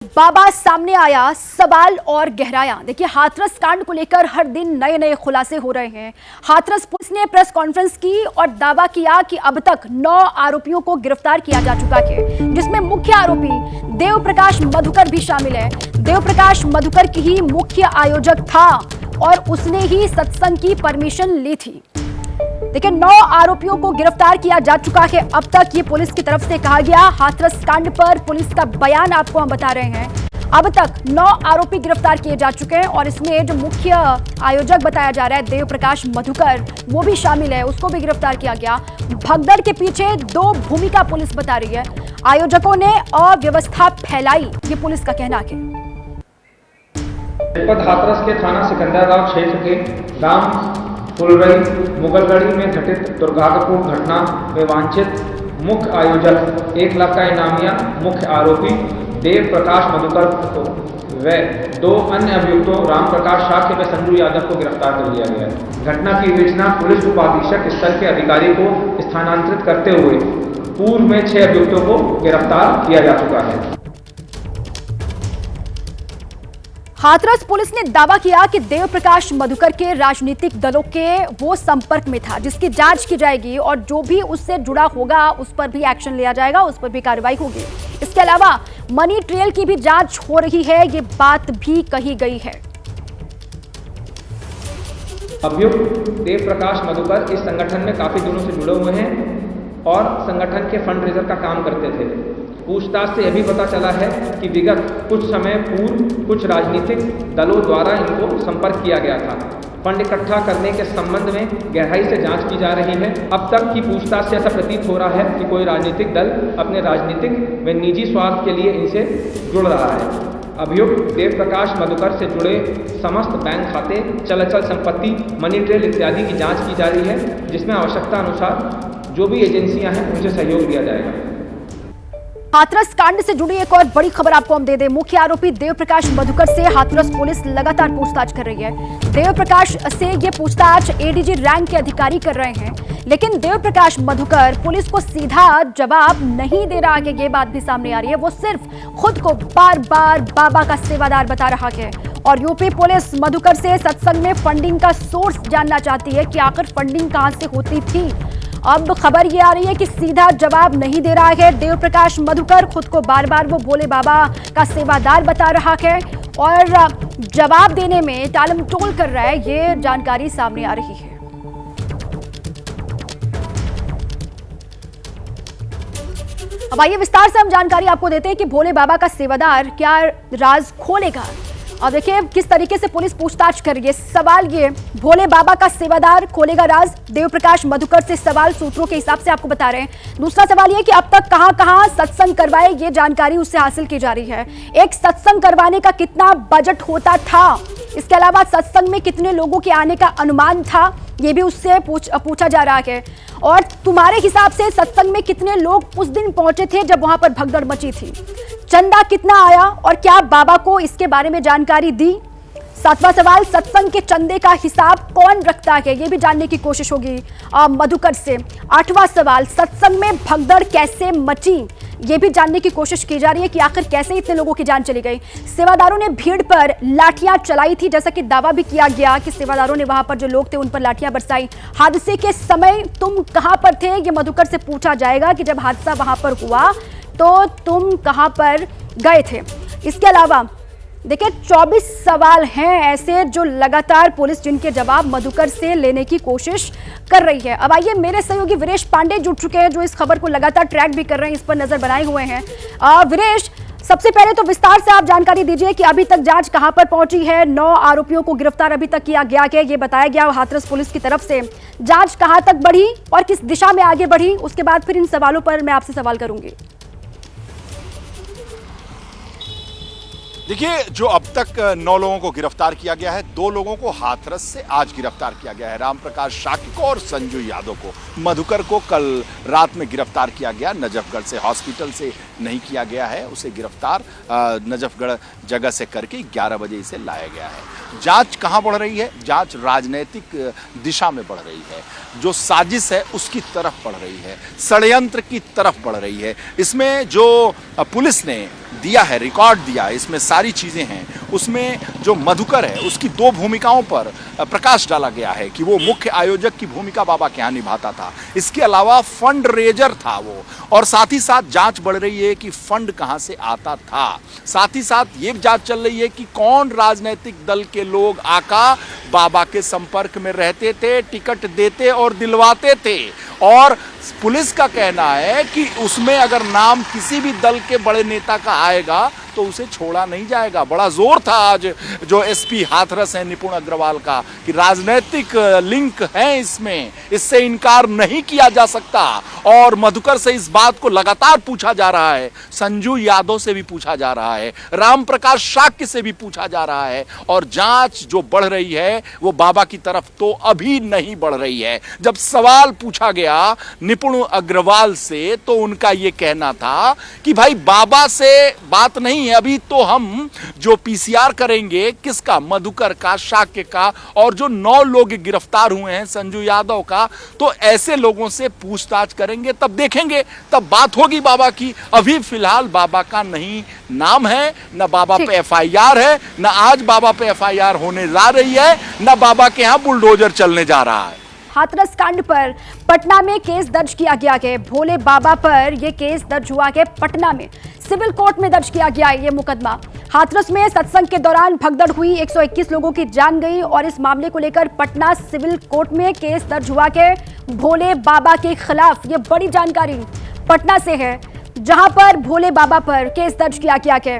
बाबा सामने आया सवाल और गहराया। देखिए, हाथरस कांड को लेकर हर दिन नए नए खुलासे हो रहे हैं। हाथरस पुलिस ने प्रेस कॉन्फ्रेंस की और दावा किया कि अब तक 9 आरोपियों को गिरफ्तार किया जा चुका है, जिसमें मुख्य आरोपी देव प्रकाश मधुकर भी शामिल है। देव प्रकाश मधुकर की ही मुख्य आयोजक था और उसने ही सत्संग की परमिशन ली थी। देखिए, 9 आरोपियों को गिरफ्तार किया जा चुका है अब तक, ये पुलिस की तरफ से कहा गया। हाथरस कांड पर पुलिस का बयान आपको हम बता रहे हैं। अब तक 9 आरोपी गिरफ्तार किए जा चुके हैं और इसमें जो मुख्य आयोजक बताया जा रहा है देव प्रकाश मधुकर, वो भी शामिल है, उसको भी गिरफ्तार किया गया। भगदड़ के पीछे 2 भूमिका पुलिस बता रही है। आयोजकों ने अव्यवस्था फैलाई, ये पुलिस का कहना है। हाथरस के थाना सिकंदराबाद क्षेत्र के गांव फुलरई मुगलगढ़ी में घटित दुर्भाग्यपूर्ण घटना में वांछित मुख्य आयोजक 1 लाख का इनामिया मुख्य आरोपी देव प्रकाश मधुकर को व 2 अन्य अभियुक्तों राम प्रकाश शाक्य व संजू यादव को गिरफ्तार कर लिया गया है। घटना की विवेचना पुलिस उपाधीक्षक स्तर के अधिकारी को स्थानांतरित करते हुए पूर्व में 6 अभियुक्तों को गिरफ्तार किया जा चुका है। हाथरस पुलिस ने दावा किया कि देव प्रकाश मधुकर के राजनीतिक दलों के वो संपर्क में था, जिसकी जांच की जाएगी और जो भी उससे जुड़ा होगा उस पर भी एक्शन लिया जाएगा, उस पर भी कार्रवाई होगी। इसके अलावा मनी ट्रेल की भी जांच हो रही है, ये बात भी कही गई है। अभियुक्त देव प्रकाश मधुकर इस संगठन में काफी दिनों से जुड़े हुए हैं और संगठन के फंड रेजर का काम करते थे। पूछताछ से यह भी पता चला है कि विगत कुछ समय पूर्व कुछ राजनीतिक दलों द्वारा इनको संपर्क किया गया था। फंड इकट्ठा करने के संबंध में गहराई से जांच की जा रही है। अब तक की पूछताछ से ऐसा प्रतीत हो रहा है कि कोई राजनीतिक दल अपने राजनीतिक व निजी स्वार्थ के लिए इनसे जुड़ रहा है। अभियुक्त देव प्रकाश मधुकर से जुड़े समस्त बैंक खाते, चल अचल संपत्ति, मनी ट्रेल इत्यादि की जाँच की जा रही है, जिसमें आवश्यकता अनुसार जो भी एजेंसियां हैं उनसे सहयोग दिया जाएगा। हाथरस कांड से जुड़ी एक और बड़ी खबर आपको हम दे दें। मुख्य आरोपी देव प्रकाश मधुकर से हाथरस पुलिस लगातार पूछताछ कर रही है। देव प्रकाश से ये पूछताछ एडीजी रैंक के अधिकारी कर रहे हैं, लेकिन देव प्रकाश मधुकर पुलिस को सीधा जवाब नहीं दे रहा है, ये बात भी सामने आ रही है। वो सिर्फ खुद को बार बार बाबा का सेवादार बता रहा है और यूपी पुलिस मधुकर से सत्संग में फंडिंग का सोर्स जानना चाहती है कि आखिर फंडिंग कहां से होती थी। अब खबर ये आ रही है कि सीधा जवाब नहीं दे रहा है देव प्रकाश मधुकर, खुद को बार बार वो भोले बाबा का सेवादार बता रहा है और जवाब देने में टालमटोल कर रहा है, ये जानकारी सामने आ रही है। अब आइए विस्तार से हम जानकारी आपको देते हैं कि भोले बाबा का सेवादार क्या राज खोलेगा। अब देखिए किस तरीके से पुलिस पूछताछ कर रही है। सवाल ये, भोले बाबा का सेवादार खोलेगा राज, देव प्रकाश मधुकर से सवाल सूत्रों के हिसाब से आपको बता रहे हैं। दूसरा सवाल ये कि अब तक कहां-कहां सत्संग करवाए, ये जानकारी उससे हासिल की जा रही है। एक सत्संग करवाने का कितना बजट होता था, इसके अलावा सत्संग में कितने लोगों के आने का अनुमान था, ये भी उससे पूछा जा रहा है। और तुम्हारे हिसाब से सत्संग में कितने लोग उस दिन पहुंचे थे जब वहां पर भगदड़ मची थी, चंदा कितना आया और क्या बाबा को इसके बारे में जानकारी दी। 7वां सवाल, सत्संग के चंदे का हिसाब कौन रखता है, ये भी जानने की कोशिश होगी मधुकर से। 8वां सवाल, सत्संग में भगदड़ कैसे मची, ये भी जानने की कोशिश की जा रही है कि आखिर कैसे इतने लोगों की जान चली गई। सेवादारों ने भीड़ पर लाठियां चलाई थी, जैसा कि दावा भी किया गया कि सेवादारों ने वहां पर जो लोग थे उन पर लाठियां बरसाई। हादसे के समय तुम कहां पर थे, ये मधुकर से पूछा जाएगा कि जब हादसा वहां पर हुआ तो तुम कहां पर गए थे। इसके अलावा देखिए 24 सवाल हैं ऐसे जो लगातार पुलिस जिनके जवाब मधुकर से लेने की कोशिश कर रही है। अब आइए मेरे सहयोगी वीरेश पांडे जुड़ चुके हैं जो इस खबर को लगातार ट्रैक भी कर रहे हैं, इस पर नजर बनाए हुए हैं। वीरेश, सबसे पहले तो विस्तार से आप जानकारी दीजिए कि अभी तक जांच कहां पर पहुंची है। 9 आरोपियों को गिरफ्तार अभी तक किया गया है, ये बताया गया हाथरस पुलिस की तरफ से। जांच कहां तक बढ़ी और किस दिशा में आगे बढ़ी, उसके बाद फिर इन सवालों पर मैं आपसे सवाल करूंगी। देखिए, जो अब तक 9 लोगों को गिरफ्तार किया गया है, 2 लोगों को हाथरस से आज गिरफ्तार किया गया है, राम प्रकाश शाक्य को और संजू यादव को। मधुकर को कल रात में गिरफ्तार किया गया, नजफगढ़ से, हॉस्पिटल से नहीं किया गया है, उसे गिरफ्तार नजफगढ़ जगह से करके 11 बजे इसे लाया गया है। जांच कहां बढ़ रही है? जांच राजनीतिक दिशा में बढ़ रही है, जो साजिश है उसकी तरफ बढ़ रही है, षड्यंत्र की तरफ बढ़ रही है। इसमें जो पुलिस ने दिया है, रिकॉर्ड दिया है, इसमें सारी चीजें हैं। उसमें जो मधुकर है उसकी 2 भूमिकाओं पर प्रकाश डाला गया है कि वो मुख्य आयोजक की भूमिका बाबा के यहाँ निभाता था, इसके अलावा फंड रेजर था वो, और साथ ही साथ जांच बढ़ रही है कि फंड कहां से आता था। साथ ही साथ ये जांच चल रही है कि कौन राजनीतिक दल के लोग आका बाबा के संपर्क में रहते थे, टिकट देते और दिलवाते थे। और पुलिस का कहना है कि उसमें अगर नाम किसी भी दल के बड़े नेता का आएगा तो उसे छोड़ा नहीं जाएगा। बड़ा जोर था आज जो एसपी हाथरस है निपुण अग्रवाल का कि राजनीतिक लिंक है इसमें, इससे इनकार नहीं किया जा सकता। और मधुकर से इस बात को लगातार पूछा जा रहा है, संजू यादव से भी पूछा जा रहा है, राम प्रकाश शाक्य से भी पूछा जा रहा है, और जांच जो बढ़ रही है वो बाबा की तरफ तो अभी नहीं बढ़ रही है। जब सवाल पूछा गया निपुण अग्रवाल से तो उनका ये कहना था कि भाई बाबा से बात नहीं है, अभी तो हम जो पीसीआर करेंगे किसका, मधुकर का, शाक्य का, और जो 9 लोग गिरफ्तार हुए हैं संजू यादव का, तो ऐसे लोगों से पूछताछ करेंगे, तब देखेंगे, तब बात होगी बाबा की। अभी फिलहाल बाबा का नहीं नाम है, न बाबा पे एफआईआर है, न आज बाबा पे एफआईआर होने जा रही है, न बाबा के यहाँ बुलडोजर चलने जा रहा है। हाथरस कांड पर पटना में केस दर्ज किया गया है। भोले बाबा पर यह केस दर्ज हुआ है, पटना में सिविल कोर्ट में दर्ज किया गया है ये मुकदमा। हाथरस में सत्संग के दौरान भगदड़ हुई, 121 लोगों की जान गई, और इस मामले को लेकर पटना सिविल कोर्ट में केस दर्ज हुआ है भोले बाबा के खिलाफ। ये बड़ी जानकारी पटना से है, जहां पर भोले बाबा पर केस दर्ज किया गया है।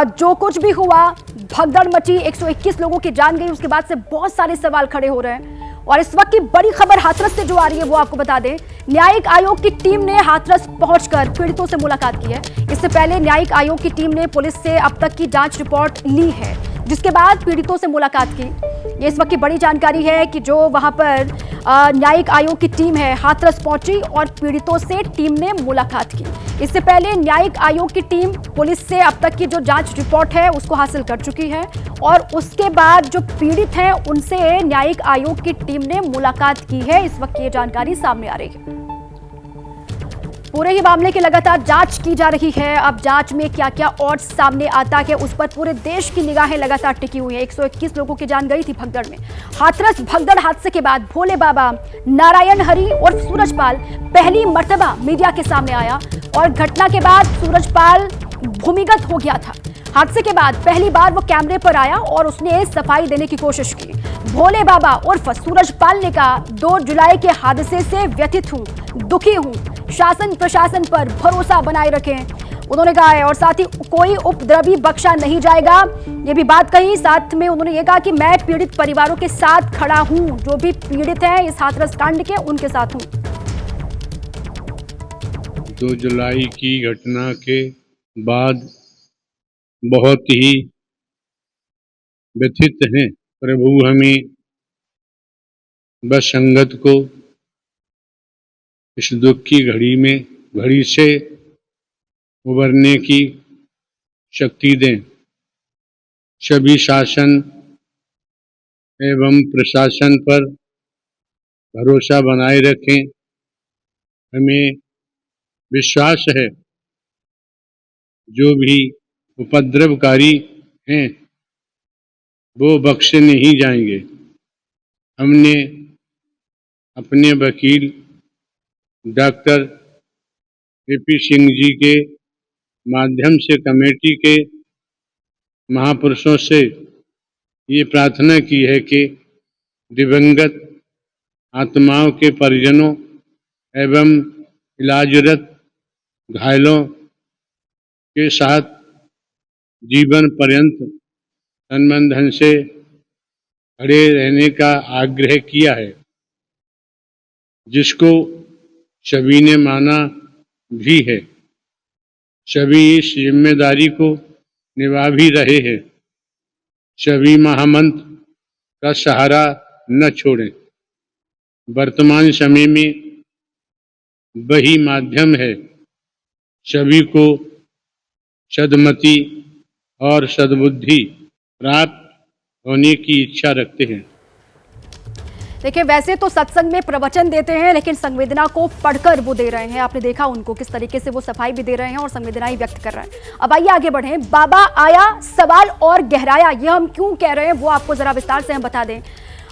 जो कुछ भी हुआ, भगदड़ मची, 121 लोगों की जान गई, उसके बाद से बहुत सारे सवाल खड़े हो रहे हैं। और इस वक्त की बड़ी खबर हाथरस से जो आ रही है वो आपको बता दें, न्यायिक आयोग की टीम ने हाथरस पहुंचकर पीड़ितों से मुलाकात की है। इससे पहले न्यायिक आयोग की टीम ने पुलिस से अब तक की जांच रिपोर्ट ली है, जिसके बाद पीड़ितों से मुलाकात की। ये इस वक्त की बड़ी जानकारी है कि जो वहां पर न्यायिक आयोग की टीम है हाथरस पहुंची और पीड़ितों से टीम ने मुलाकात की। इससे पहले न्यायिक आयोग की टीम पुलिस से अब तक की जो जांच रिपोर्ट है उसको हासिल कर चुकी है, और उसके बाद जो पीड़ित हैं उनसे न्यायिक आयोग की टीम ने मुलाकात की है। इस वक्त ये जानकारी सामने आ रही है। पूरे ही मामले की लगातार जांच की जा रही है। अब जांच में क्या क्या और सामने आता है उस पर पूरे देश की निगाहें लगातार टिकी हुई है। 121 लोगों की जान गई थी भगदड़ में। हाथरस भगदड़ हादसे के बाद भोले बाबा नारायण हरि और सूरजपाल पहली मर्तबा मीडिया के सामने आया, और घटना के बाद सूरजपाल भूमिगत हो गया था। हादसे के बाद पहली बार वो कैमरे पर आया और उसने सफाई देने की कोशिश की। भोले बाबा उर्फ सूरजपाल ने कहा, 2 जुलाई के हादसे से व्यथित हूं, दुखी हूं, शासन प्रशासन पर भरोसा बनाए रखें, उन्होंने कहा है। और साथ ही कोई उपद्रवी बख्शा नहीं जाएगा, ये भी बात कही। साथ में उन्होंने ये कहा कि मैं पीड़ित परिवारों के साथ खड़ा हूं, जो भी पीड़ित हैं इस हाथरस कांड के, उनके साथ हूं। 2 जुलाई की घटना के बाद बहुत ही व्यथित हैं। प्रभु हमें बस संगत को इस दुख की घड़ी से उबरने की शक्ति दें। सभी शासन एवं प्रशासन पर भरोसा बनाए रखें। हमें विश्वास है जो भी उपद्रवकारी हैं वो बख्शे नहीं जाएंगे। हमने अपने वकील डॉक्टर ए.पी. सिंह जी के माध्यम से कमेटी के महापुरुषों से ये प्रार्थना की है कि दिवंगत आत्माओं के परिजनों एवं इलाजरत घायलों के साथ जीवन पर्यंत तन मन धन से खड़े रहने का आग्रह किया है, जिसको सभी ने माना भी है। सभी इस जिम्मेदारी को निभा भी रहे हैं। सभी महामंत्र का सहारा न छोड़ें। वर्तमान समय में वही माध्यम है। सभी को सद्मति और सद्बुद्धि प्राप्त होने की इच्छा रखते हैं। देखिए, वैसे तो सत्संग में प्रवचन देते हैं, लेकिन संवेदना को पढ़कर वो दे रहे हैं। आपने देखा उनको किस तरीके से वो सफाई भी दे रहे हैं और संवेदनाएं व्यक्त कर रहे हैं। अब आइए आगे बढ़ें। बाबा आया, सवाल और गहराया, ये हम क्यों कह रहे हैं वो आपको जरा विस्तार से हम बता दें।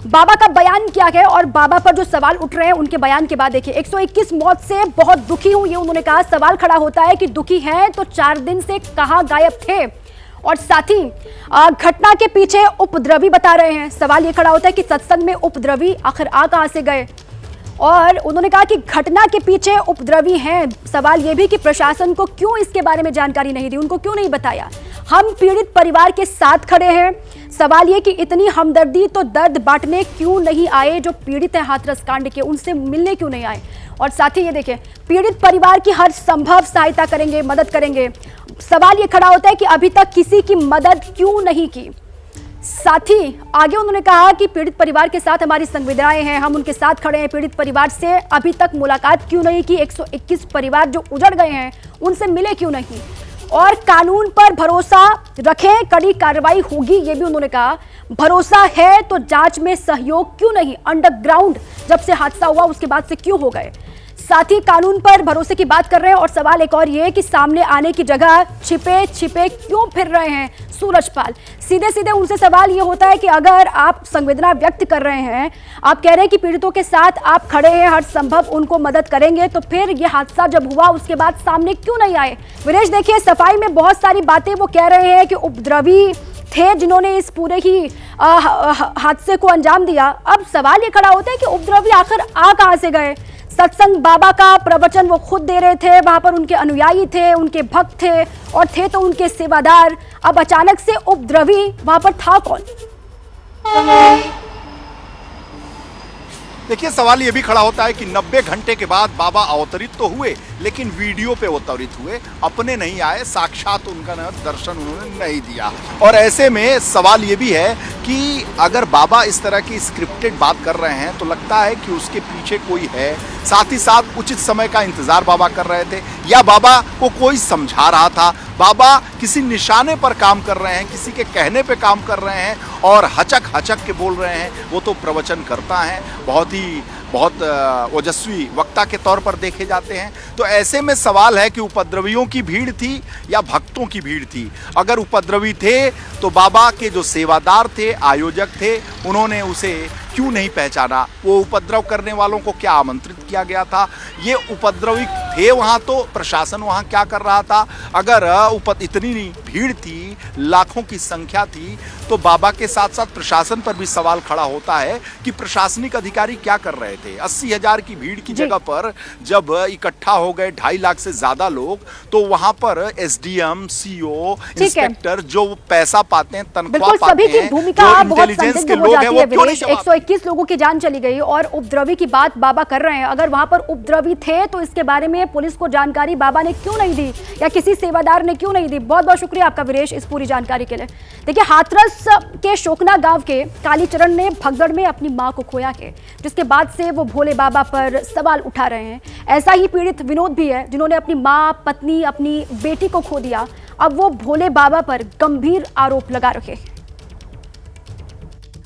बाबा का बयान क्या है और बाबा पर जो सवाल उठ रहे हैं उनके बयान के बाद देखिए, 121 मौत से बहुत दुखी हूं, ये उन्होंने कहा। सवाल खड़ा होता है कि दुखी हैं तो 4 दिन से कहां गायब थे, और साथ ही घटना के पीछे उपद्रवी बता रहे हैं। सवाल ये खड़ा होता है कि सत्संग में उपद्रवी आखिर आ कहां से गए, और उन्होंने कहा कि घटना के पीछे उपद्रवी हैं। सवाल ये भी कि प्रशासन को क्यों इसके बारे में जानकारी नहीं दी, उनको क्यों नहीं बताया। हम पीड़ित परिवार के साथ खड़े हैं। सवाल ये कि इतनी हमदर्दी तो दर्द बांटने क्यों नहीं आए, जो पीड़ित है हाथरस कांड के, उनसे मिलने क्यों नहीं आए। और साथ ही ये देखिए, पीड़ित परिवार की हर संभव सहायता करेंगे, मदद करेंगे। सवाल ये खड़ा होता है कि अभी तक किसी की मदद क्यों नहीं की। साथ ही आगे उन्होंने कहा कि पीड़ित परिवार के साथ हमारी संवेदनाएं हैं, हम उनके साथ खड़े हैं। पीड़ित परिवार से अभी तक मुलाकात क्यों नहीं की, 121 परिवार जो उजड़ गए हैं उनसे मिले क्यों नहीं, और कानून पर भरोसा रखें, कड़ी कार्रवाई होगी, ये भी उन्होंने कहा। भरोसा है तो जांच में सहयोग क्यों नहीं, अंडरग्राउंड जब से हादसा हुआ उसके बाद से क्यों हो गए। साथ ही कानून पर भरोसे की बात कर रहे हैं। और सवाल एक और ये कि सामने आने की जगह छिपे छिपे क्यों फिर रहे हैं सूरजपाल। सीधे सीधे उनसे सवाल ये होता है कि अगर आप संवेदना व्यक्त कर रहे हैं, आप कह रहे हैं कि पीड़ितों के साथ आप खड़े हैं, हर संभव उनको मदद करेंगे, तो फिर ये हादसा जब हुआ उसके बाद सामने क्यों नहीं आए। वीरेश, देखिए, सफाई में बहुत सारी बातें वो कह रहे हैं कि उपद्रवी थे जिन्होंने इस पूरे ही हादसे को अंजाम दिया। अब सवाल ये खड़ा होता है कि उपद्रवी आखिर आ कहां से गए। सत्संग बाबा का प्रवचन वो खुद दे रहे थे, वहां पर उनके अनुयायी थे, उनके भक्त थे, और थे तो उनके सेवादार। अब अचानक से उपद्रवी वहां पर था कौन। देखिए, सवाल ये भी खड़ा होता है कि 90 घंटे के बाद बाबा अवतरित तो हुए, लेकिन वीडियो पे अवतरित हुए, अपने नहीं आए, साक्षात उनका दर्शन उन्होंने नहीं दिया। और ऐसे में सवाल ये भी है कि अगर बाबा इस तरह की स्क्रिप्टेड बात कर रहे हैं तो लगता है कि उसके पीछे कोई है। साथ ही साथ उचित समय का इंतजार बाबा कर रहे थे, या बाबा को कोई समझा रहा था। बाबा किसी निशाने पर काम कर रहे हैं, किसी के कहने पे काम कर रहे हैं, और हचक हचक के बोल रहे हैं। वो तो प्रवचन करता है, बहुत ओजस्वी वक्ता के तौर पर देखे जाते हैं। तो ऐसे में सवाल है कि उपद्रवियों की भीड़ थी या भक्तों की भीड़ थी। अगर उपद्रवी थे तो बाबा के जो सेवादार थे, आयोजक थे, उन्होंने उसे क्यों नहीं पहचाना। वो उपद्रव करने वालों को क्या आमंत्रित किया गया था। ये उपद्रवी थे वहाँ, तो प्रशासन वहाँ क्या कर रहा था। अगर इतनी भीड़ थी, लाखों की संख्या थी, तो बाबा के साथ साथ प्रशासन पर भी सवाल खड़ा होता है कि प्रशासनिक अधिकारी क्या कर रहे थे। 80,000 की भीड़ की जगह पर जब इकट्ठा हो गए 2.5 लाख से ज्यादा लोग, तो वहां पर SDM, CO, इंस्पेक्टर जो पैसा पाते हैं, तनख्वाह पाते हैं, जो इंटेलिजेंस के लोग हैं, वो क्यों नहीं जवाब। 121 लोगों की जान चली गई और उपद्रवी की बात बाबा कर रहे हैं। अगर वहां पर उपद्रवी थे तो इसके बारे में पुलिस को जानकारी बाबा ने क्यों नहीं दी, या किसी सेवादार ने क्यों नहीं दी। बहुत बहुत शुक्रिया आपका वीरेश इस पूरी जानकारी के लिए। देखिए, हाथरस के शोकना गांव के कालीचरण ने भगदड़ में अपनी मां को खोया है, जिसके बाद से वो भोले बाबा पर सवाल उठा रहे हैं। ऐसा ही पीड़ित विनोद भी है, जिन्होंने अपनी मां, पत्नी, अपनी बेटी को खो दिया। अब वो भोले बाबा पर गंभीर आरोप लगा रहे हैं।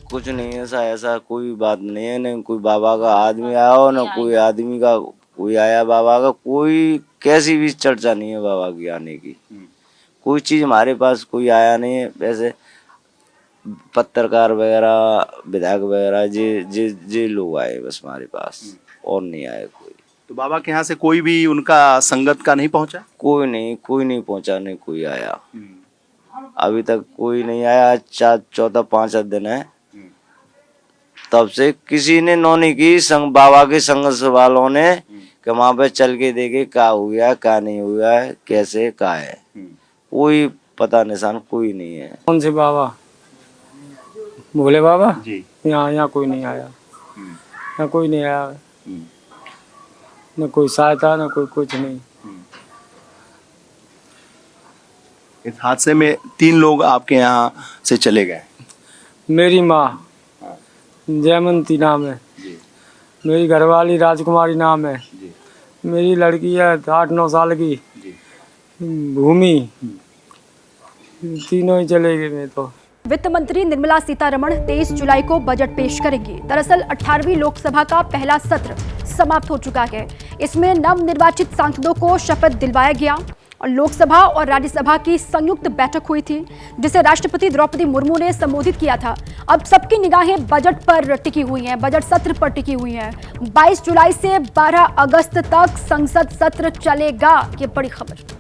कुछ नहीं, ऐसा कोई बात नहीं है। न कोई बाबा का आदमी आया हो, न कोई आदमी का कोई आया बाबा का। कोई कैसी भी चर्चा नहीं है बाबा की आने की। कोई चीज हमारे पास कोई आया नहीं है। वैसे पत्रकार वगैरह, विधायक वगैरह, जे लोग आए बस हमारे पास, और नहीं आए कोई। तो बाबा के यहाँ से कोई भी उनका संगत का नहीं पहुंचा? कोई नहीं पहुंचा, नहीं कोई आया। अभी तक कोई नहीं आया। 4-5 दिन है तब से किसी ने नौनी की बाबा के संगत वालों ने कि वहां पे चल के देखे क्या हुआ, क्या नहीं हुआ है, कैसे क्या है। कोई पता निशान कोई नहीं है। कौन से बाबा? भोले बाबा जी। यहाँ कोई नहीं आया, यहाँ कोई नहीं आया, न कोई सहायता, न कोई कुछ नहीं। इस हादसे में 3 लोग आपके यहाँ से चले गए। मेरी माँ जयमंती नाम है, मेरी घरवाली राजकुमारी नाम है, मेरी लड़की है 8-9 साल की भूमि। तीनों ही चले गए। मैं तो वित्त मंत्री निर्मला सीतारमण 23 जुलाई को बजट पेश करेंगी। दरअसल 18वीं लोकसभा का पहला सत्र समाप्त हो चुका है। इसमें नवनिर्वाचित सांसदों को शपथ दिलवाया गया और लोकसभा और राज्यसभा की संयुक्त बैठक हुई थी, जिसे राष्ट्रपति द्रौपदी मुर्मू ने संबोधित किया था। अब सबकी निगाहें बजट पर टिकी हुई हैं, बजट सत्र पर टिकी हुई हैं। 22 जुलाई से 12 अगस्त तक संसद सत्र चलेगा, ये बड़ी खबर।